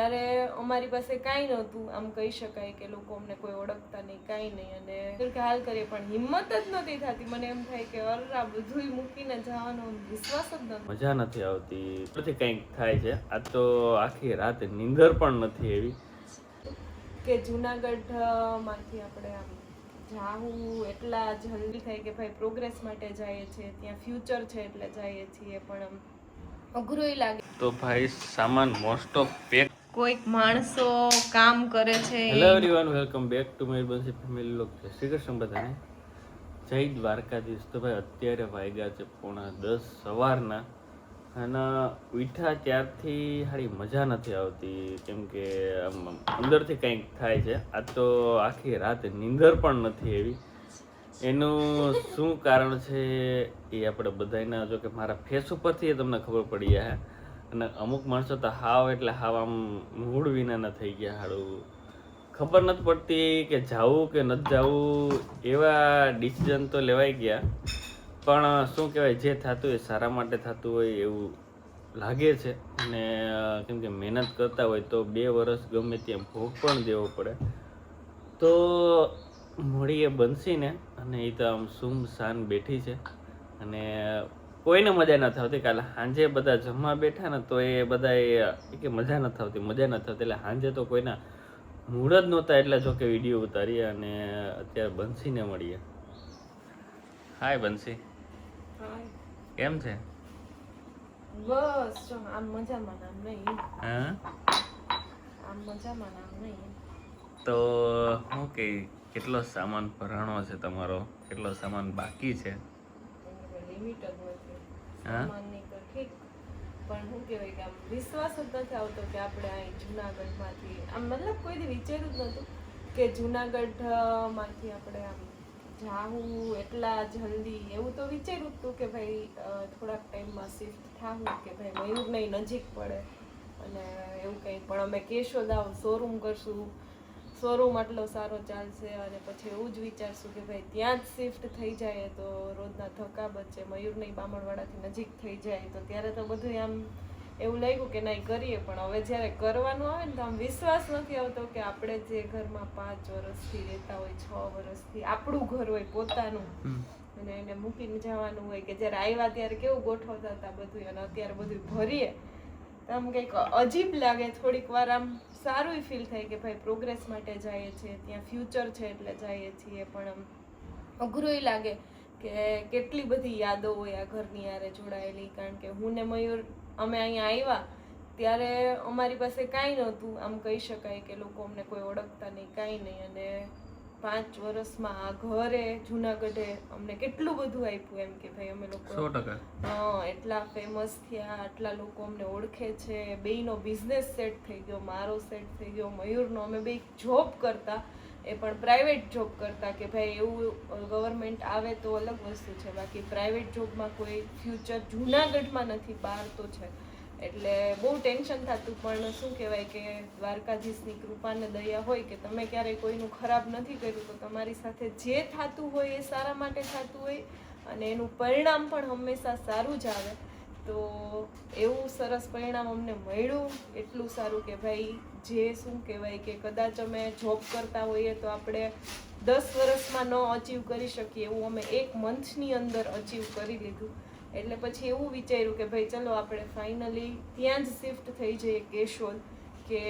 ત્યારે અમારી પાસે કાંઈ નહોતું, આમ કહી શકાય કે લોકો અમને કોઈ ઓળખતા નહીં, કાંઈ નહીં. અને કે હાલ કરીએ પણ હિંમત જ નહોતી થતી. મને એમ થાય કે અરે આ બધુંય મૂકીને જવાનો વિશ્વાસ જ નહોતો. મજા નથી આવતી, પછી કંઈક થાય છે. આ તો આખી રાત નીંદર પણ નથી એવી કે જુનાગઢ માંથી આપણે આમ જાવું એટલા જલ્દી થાય કે ભાઈ પ્રોગ્રેસ માટે જઈએ છીએ, ત્યાં ફ્યુચર છે એટલે જઈએ છીએ, પણ આમ અઘરું લાગે. તો ભાઈ સામાન મોસ્ટ ઓફ પેક. કોઈક માણસો કામ કરે છે. Hello everyone, welcome back to my Bansi family vlog. જય શ્રી કૃષ્ણ બધાને, જય દ્વારકાધીશ. તો ભાઈ અત્યારે વાગ્યા છે 9:30 સવારના, અને ઉઠ્યા ત્યારથી હારી મજા નથી આવતી, કેમ કે અંદરથી કંઈક થાય છે. આ તો આખી રાત નીંદર પણ નથી એવી. એનું શું કારણ છે એ આપણે બધાના, જો કે મારા ફેસ ઉપરથી એ તમને ખબર પડી જાય. અને અમુક માણસો તો હાવ એટલે હાવ આમ મૂળ વિનાના થઈ ગયા. હારું ખબર નથી પડતી કે જાવું કે નથી જાવું, એવા ડિસિઝન તો લેવાઈ ગયા. પણ શું કહેવાય, જે થતું હોય સારા માટે થતું હોય એવું લાગે છે. અને કેમ કે મહેનત કરતા હોય તો 2 વર્ષ ગમે ત્યાં ભોગ પણ દેવો પડે. તો મળીએ બંસીને, અને એ તો આમ સુમસાન બેઠી છે, અને કોઈને મજા નથી આવતી. કાલે સાંજે બધા જમવા બેઠા ને તો એ બધા કે મજા નથી આવતી, મજા નથી આવતી. એટલે સાંજે તો કોઈના મૂડ જ નહોતા, એટલે જો કે વિડીયો ઉતારીએ. અને અત્યારે બંસીને મળીએ. હાય બંસી, કેમ છે? બસ જો આમ મજામાં નામ નહીં. હા, આમ મજામાં નામ નહીં. તો હું કે કેટલો સામાન ભરાણો છે તમારો, કેટલો સામાન બાકી છે? લિમિટ જ નથી હા, સામાનની તો ઠીક, પણ શું કહેવાય કે આમ વિશ્વાસ જ નથી આવતો કે આપણે અહીં જુનાગઢમાંથી, આમ મતલબ કોઈ દી વિચાર્યું જ નહોતું કે જુનાગઢમાંથી આપણે આમ જાવું એટલા જલ્દી. એવું તો વિચાર્યું હતું કે ભાઈ થોડાક ટાઈમમાં શિફ્ટ થાવું, કે ભાઈ મયુરને નજીક પડે અને એવું કંઈ. પણ અમે કેશોદ શોરૂમ કરશું, શોરૂમ આટલો સારો ચાલશે, અને પછી એવું જ વિચારશું કે ભાઈ ત્યાં જ શિફ્ટ થઈ જાય તો રોજના ધક્કા બચે, મયુરને બામણવાડાથી નજીક થઈ જાય. તો ત્યારે તો બધું આમ એવું લાગ્યું કે નહીં કરીએ. પણ હવે જ્યારે કરવાનું આવે ને તો આમ વિશ્વાસ નથી આવતો કે આપણે જે ઘરમાં 5 વર્ષથી રહેતા હોય, 6 વર્ષથી આપણું ઘર હોય પોતાનું, અને એને મૂકીને જવાનું હોય. કે જ્યારે આવ્યા ત્યારે કેવું ગોઠવતા હતા બધું, અને અત્યારે બધું ભરીએ તો આમ કંઈક અજીબ લાગે. થોડીક વાર આમ સારું ફીલ થાય કે ભાઈ પ્રોગ્રેસ માટે જઈએ છીએ, ત્યાં ફ્યુચર છે એટલે જઈએ છીએ, પણ આમ અઘરું લાગે કે કેટલી બધી યાદો હોય આ ઘરની યારે જોડાયેલી. કારણ કે હું ને મયુર અમે અહીંયા આવ્યા ત્યારે અમારી પાસે કાંઈ નહોતું, આમ કહી શકાય કે લોકો અમને કોઈ ઓળખતા નહીં, કાંઈ નહીં. અને 5 વર્ષમાં આ ઘરે જુનાગઢે અમને કેટલું બધું આપ્યું, એમ કે ભાઈ અમે લોકો 100% એટલા ફેમસ થયા, આટલા લોકો અમને ઓળખે છે. બેયનો બિઝનેસ સેટ થઈ ગયો, મારો સેટ થઈ ગયો, મયુરનો. અમે બે જોબ કરતા, એ પણ પ્રાઇવેટ જોબ કરતા, કે ભાઈ એવું ગવર્મેન્ટ આવે તો અલગ વસ્તુ છે, બાકી પ્રાઇવેટ જોબમાં કોઈ ફ્યુચર જુનાગઢમાં નથી, બહાર તો છે. એટલે બહુ ટેન્શન થતું. પણ શું કહેવાય કે દ્વારકાધીશની કૃપાને દયા હોય કે તમે ક્યારેય કોઈનું ખરાબ નથી કર્યું, તો તમારી સાથે જે થતું હોય એ સારા માટે થતું હોય, અને એનું પરિણામ પણ હંમેશા સારું જ આવે. તો એવું સરસ પરિણામ અમને મળ્યું, એટલું સારું કે ભાઈ જે શું કહેવાય કે કદાચ અમે જોબ કરતા હોઈએ તો આપણે 10 વર્ષમાં ન અચીવ કરી શકીએ, એવું અમે 1 મંથની અંદર અચીવ કરી લીધું. એટલે પછી એવું વિચાર્યું કે ભાઈ ચલો આપણે ફાઇનલી ત્યાં જ શિફ્ટ થઈ જઈએ કેશોદ, કે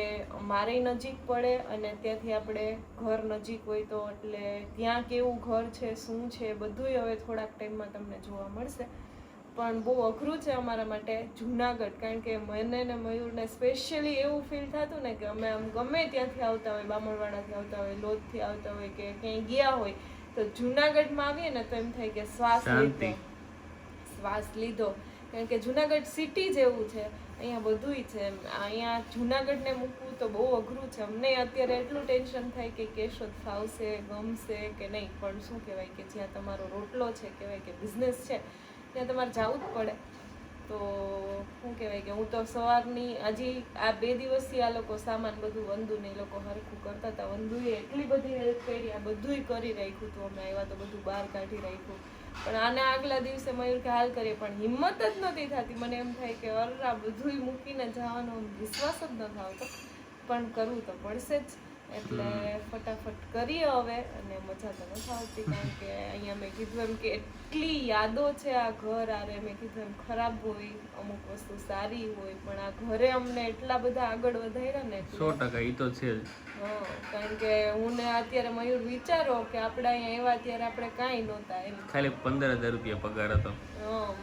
મારે નજીક પડે અને ત્યાંથી આપણે ઘર નજીક હોય તો એટલે ત્યાં કેવું ઘર છે, શું છે, બધુંય હવે થોડાક ટાઈમમાં તમને જોવા મળશે. પણ બહુ અઘરું છે અમારા માટે જુનાગઢ, કારણ કે મને ને મયુરને સ્પેશિયલી એવું ફીલ થતું ને કે અમે આમ ગમે ત્યાંથી આવતા હોય, બામણવાડાથી આવતા હોય, લોધથી આવતા હોય, કે ક્યાંય ગયા હોય તો જુનાગઢમાં આવીએ ને તો એમ થાય કે શ્વાસ લીધો. કારણ કે જુનાગઢ સિટી જેવું છે, અહીંયા બધુંય છે. અહીંયા જુનાગઢને મૂકવું તો બહુ અઘરું છે. અમને અત્યારે એટલું ટેન્શન થાય કે કેશોદ ફાવશે, ગમશે કે નહીં. પણ શું કહેવાય કે જ્યાં તમારો રોટલો છે, કહેવાય કે બિઝનેસ છે, ત્યાં તમારે જવું જ પડે. તો શું કહેવાય કે હું તો સવારની હજી આ 2 દિવસથી આ લોકો સામાન બધું વંદુને એ લોકો હરખું કરતા હતા. વંદુએ એટલી બધી હેલ્પ કરી, આ બધુંય કરી રાખ્યું હતું. અમે આવ્યા તો બધું બહાર કાઢી રાખ્યું. પણ આને આગલા દિવસે મયુર કે હાલ કરીએ, પણ હિંમત જ નહોતી થતી. મને એમ થાય કે અરે આ બધુંય મૂકીને જવાનો વિશ્વાસ જ નથી આવતો. પણ કરવું તો પડશે જ, એટલે ફટાફટ કરીએ હવે. અને મજા તો નથી આવતી, કારણ કે અહીંયા મેં કીધું એમ કે એટલી યાદો છે આ ઘર આરે. મેં કીધું એમ ખરાબ હોય, અમુક વસ્તુ સારી હોય, પણ આ ઘરે અમને એટલા બધા આગળ વધાર્યા ને એટલે 100% ઈ તો છે જ. કારણ કે હું ને અત્યારે મયુર વિચારો કે આપણે અહીંયા આવ્યા ત્યારે આપણે કાંઈ નહોતા એમ, ખાલી 15,000 રૂપિયા પગાર હતો.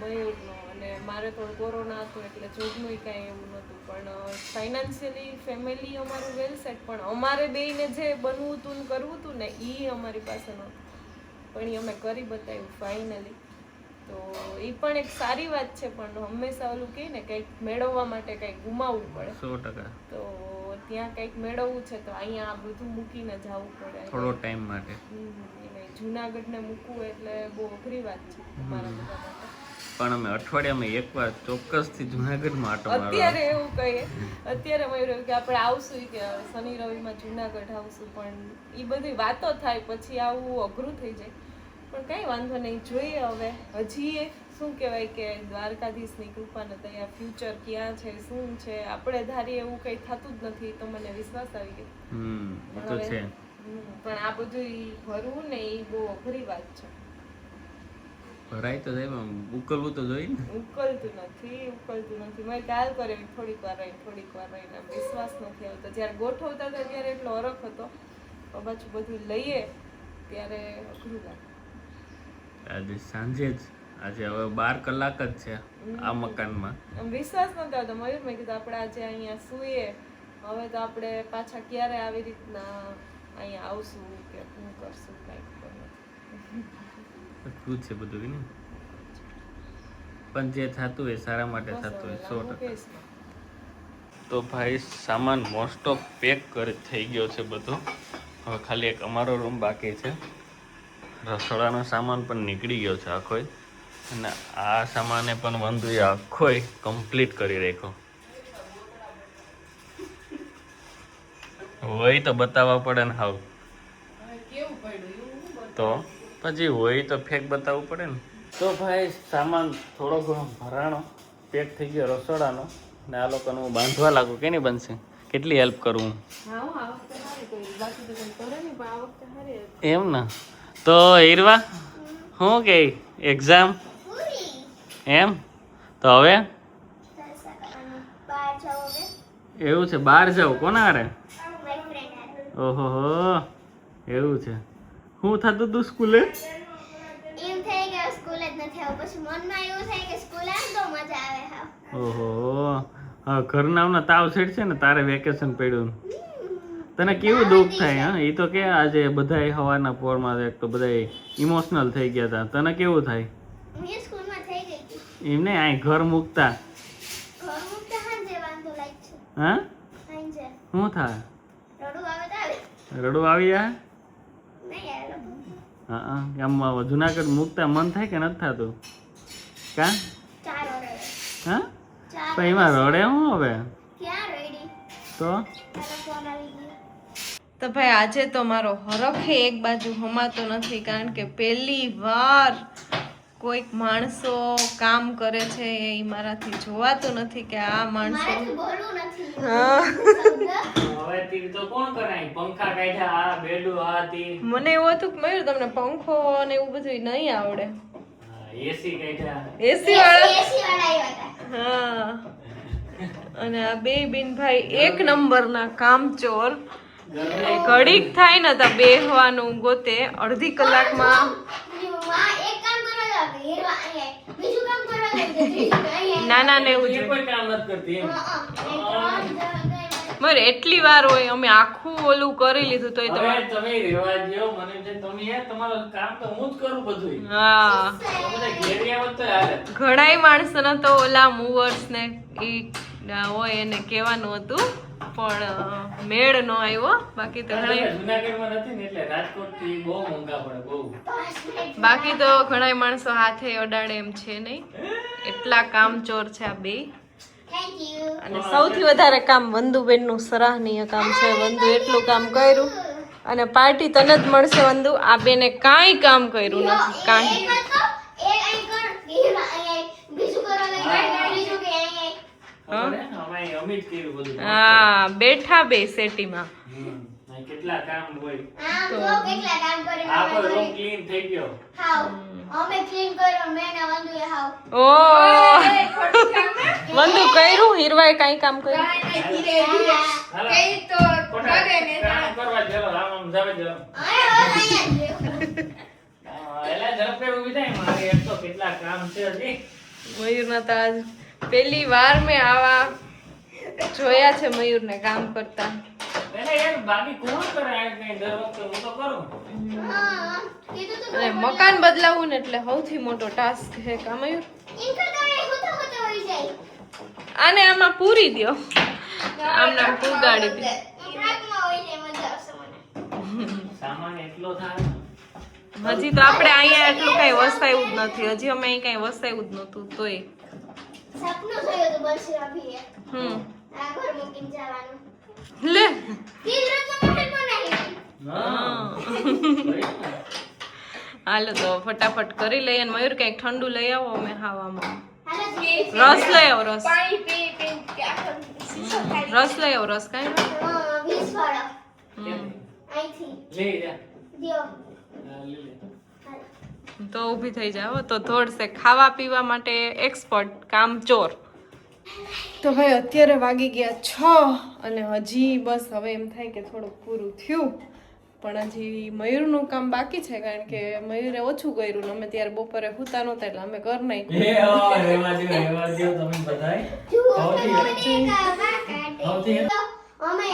મયુરનો. અને મારે થોડું કોરોના હતું એટલે જોબનું કાંઈ એવું નહોતું, પણ ફાઇનાન્શિયલી ફેમિલી અમારું વેલ સેટ, પણ અમારે બેયને જે બનવું હતું ને કરવું હતું ને એ અમારી પાસે નહોતું, પણ એ અમે કરી બતાવ્યું ફાઇનલી. તો એ પણ એક સારી વાત છે, પણ હંમેશા ઓલું કહે ને કંઈક મેળવવા માટે કંઈક ગુમાવવું પડે. 100%. તો ત્યાં કંઈક મેળવવું છે તો અહીંયા આ બધું મૂકીને જવું પડે થોડો ટાઈમ માટે. જુનાગઢને મૂકવું એટલે બહુ અઘરી વાત છે અમારા બધા માટે. પણ અમે અઠવાડિયામાં એકવાર ચોક્કસથી જુનાગઢમાં આટો મારવા. અત્યારે એવું કહીએ, અત્યારે અમે એવું કે આપણે આવશું કે શનિ રવિમાં જુનાગઢ આવશું, પણ એ બધી વાતો થાય પછી આવું અઘરું થઈ જાય. પણ કંઈ વાંધો નહીં, જોઈએ હવે. હજી શું કહેવાય કે દ્વારકાધીશની કૃપાને ત્યાં ફ્યુચર ક્યાં છે શું છે આપણે ધારીએ એવું કંઈ થતું જ નથી, તો મને વિશ્વાસ આવી ગયો. એ તો છે. પણ આ બધું ભરવું ને એ બહુ અઘરી વાત છે. ભરાય તો જાય પણ ઉકલવું તો જોઈએ ને. ઉકલતું નથી. મેં ટાલ કરે થોડીક વાર રહીને વિશ્વાસ નથી આવતો. જ્યારે ગોઠવતા હતા ત્યારે એટલો હરખ હતો, પાછું બધું લઈએ ત્યારે અઘરું લાગે. આજે સાંજે જ, આજે હવે 12 કલાક જ છે આ મકાનમાં. વિશ્વાસ નથી આવતો. મયુર મેં કીધું આપણે આજે અહીંયા સૂઈએ, હવે તો આપણે પાછા ક્યારે આવી રીતના અહીંયા આવશું કે શું કરશું કાંઈક. અઘરું છે બધું ને, પણ જે થતું હોય સારા માટે થતું હોય 100%. તો ભાઈ સામાન મોસ્ટ ઓફ પેક થઈ ગયો છે બધો. હવે ખાલી એક અમારો રૂમ બાકી છે. રસોડાનો સામાન પણ નીકળી ગયો છે આખોય, અને આ સામાને પણ વંદુએ આખોય કમ્પ્લીટ કરી રાખ્યો. હોય તો બતાવવા પડે ને. હાવ તો પછી હોય તો ફેક બતાવવું પડે ને. તો ભાઈ સામાન થોડો ઘણો ભરાણો પેક થઈ ગયો રસોડાનો, ને આ લોકોને હું બાંધવા લાગુ કે નહીં બનશે. કેટલી હેલ્પ કરું એમ ને. તો હીરવા શું કે એક્ઝામ એમ, તો હવે એવું છે બહાર જાવ કોના હારે? ઓહો એવું છે. શું થતું તું સ્કૂલે? ઓહો હા, ઘરના તાવ સેટ છે ને, તારે વેકેશન પડ્યું, તને કેવું દુઃખ થાય? હા, એ તો કે આજે બધા સવારના પોરમાં એક તો બધા ઇમોશનલ થઈ ગયા હતા, તને કેવું થાય? એમ નહીં, આ ઘર મૂકતા હા શું થાય? રડું આવી જાય? હા, આમ જુનાગઢ મૂકતા મન થાય કે નથી થતું? કા હા, પણ એમાં રડે હું હવે તો ભાઈ આજે તો મારો હરખ એક બાજુ હમાતો નથી, કારણ કે પહેલી વાર કોઈક માણસો કામ કરે છે એ મારાથી જોવાતું નથી કે આ માણસો મને એવું હતું કે મયુર તમને પંખો અને એવું બધું નહીં આવડે. એસી વાળા હા, અને આ બે બેનભાઈ એક નંબરના કામચોર. ઘડીક થાય ને તો બેહવાનું ગોતે, અડધી કલાકમાં નાના ને એવું મારે એટલી વાર હોય. અમે આખું ઓલું કરી લીધું તો હા, ઘણાય માણસોના તો ઓલા મૂવર્સ ને ઈ હોય એને કહેવાનું હતું, પણ મેળ નો આવ્યો. બાકી તો બાકી તો ઘણા માણસો હાથે અડાડે એમ છે નહીં, એટલા કામચોર છે આ બે. અને સૌથી વધારે કામ વંદુબેન નું સરાહનીય કામ છે. વંદુ એટલું કામ કર્યું, અને પાર્ટી તને જ મળશે વંદુ. આ બેને કાંઈ કામ કર્યું નથી, કાંઈ. અમે જ કર્યું બધું. હા બેઠા બે સેટીમાં અહીં કેટલા કામ હોય. આમ જો કેટલા કામ કરીને આ અમે પણ રૂમ કરી. ક્લીન થઈ ગયો. હાવ અમે ક્લીન કર્યો મેં ને વંદુએ હાવ ઓ વંદુ કર્યું હીરવાએ કાઈ કામ કર્યું હાલો. ખોટા કામ કરવા ચાલો. આમ આમ જાવે ચાલો. આયા અહીંયા જ રહ્યો. એલા ઝડપે ઊભી થાય. મારે એક તો કેટલા કામ છે હજી. મયુરના તો આજ પહેલી વાર મેં આવા જોયા છે મયુરને કામ કરતા. એલા યાર બાકી કોણ કરે આ કઈ દર વખતે હું તો કરું. હા કીધું તો અને મકાન બદલાવવું ને એટલે સૌથી મોટો ટાસ્ક છે કા મયુર. ઇન કરતા એ હોતો હોઈ જાય આને આમાં પૂરી દ્યો. આમને આમ પુગાડી દો. ભાગમાં હોય જાય મજા આવશે મને સામાન એટલો થાય. હજી તો આપણે અહીંયા એટલું કઈ વસાયું જ નથી. હજી અમે અહીં કઈ વસાયું જ નતું તોય. સપનું થયું તો બસ અભી હમ આ ઘર મૂકીને જવાનું લે તીજ રત્ન મહેલ બનાવી હા. હાલો તો ફટાફટ કરી લઈએ અને મયુર કઈક ઠંડુ લઈ આવો અમે ખાવામાં. હાલો રસ લઈ આવો રસ. પાણી પી પી કે આખો સીસો ખાઈ રસ લઈ આવો રસ કાંઈ ના? 20 વાળો કેમ? અહીંથી લઈ જા. દ્યો હા, લઈ લે. હાલો તો ઊભી થઈ જાઓ તો થોડશે ખાવા પીવા માટે એક્સપર્ટ કામચોર. તો ભાઈ અત્યારે વાગી ગયા 6 અને હજી બસ હવે એમ થાય કે થોડુંક પૂરું થયું પણ હજી મયુરનું કામ બાકી છે કારણ કે મયુરે ઓછું કર્યું ને અમે ત્યારે બપોરે સૂતા નહોતા એટલે અમે ઘર નાખ્યું. રેવા દ્યો તમે બધાય. સૌથી સૌથી અમે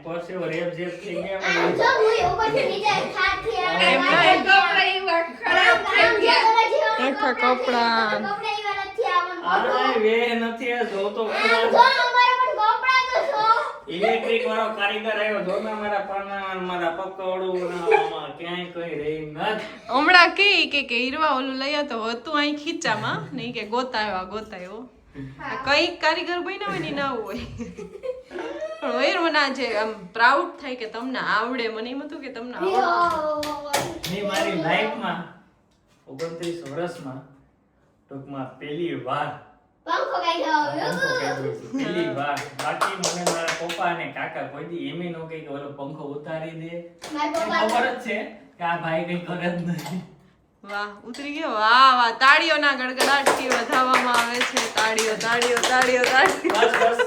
પરસેવો રેપ જેપ થઈ ગયા. આમ જો હું ઉપરથી નીચે ખાટથી એમ આ ના. ખરાબ થઈ ગયા આખા કપડાં. કપડા ઈવા નથી આવન આ વે નથી આ જો તો જો અમારે પણ કપડા તો છો ઇલેક્ટ્રિક વાળો કારીગર આવ્યો જો ને મારા પાના મારા પકડું આમાં ક્યાંય કઈ રહી નત. હમણાં કે હીરવા ઓલું લઈ આવતો હતું અહીં ખીચામાં નહીં કે ગોતાયો કઈ કારીગર બન્યા હોય ને ના હોય પણ મયુર મને આજે આમ પ્રાઉડ થાય કે તમને આવડે. મને એમ હતું કે તમને આવડે. મેં મારી લાઈફમાં 29 વર્ષમાં ટૂંકમાં પહેલી વાર પંખો કાઢ્યો પહેલી વાર. બાકી મને મારા પપ્પા અને કાકા કોઈ દી એમ નો કહે કે ઓલો પંખો ઉતારી દે. મારા એને પપ્પા ખબર જ છે કે આ ભાઈ કઈ કરે જ નથી. વાહ ઉતરી ગયો. વાહ વાહ તાળીઓના ગડગડાટથી વધાવવામાં આવે છે. તાળીઓ તાળીઓ તાળીઓ તાળીઓ. બસ બસ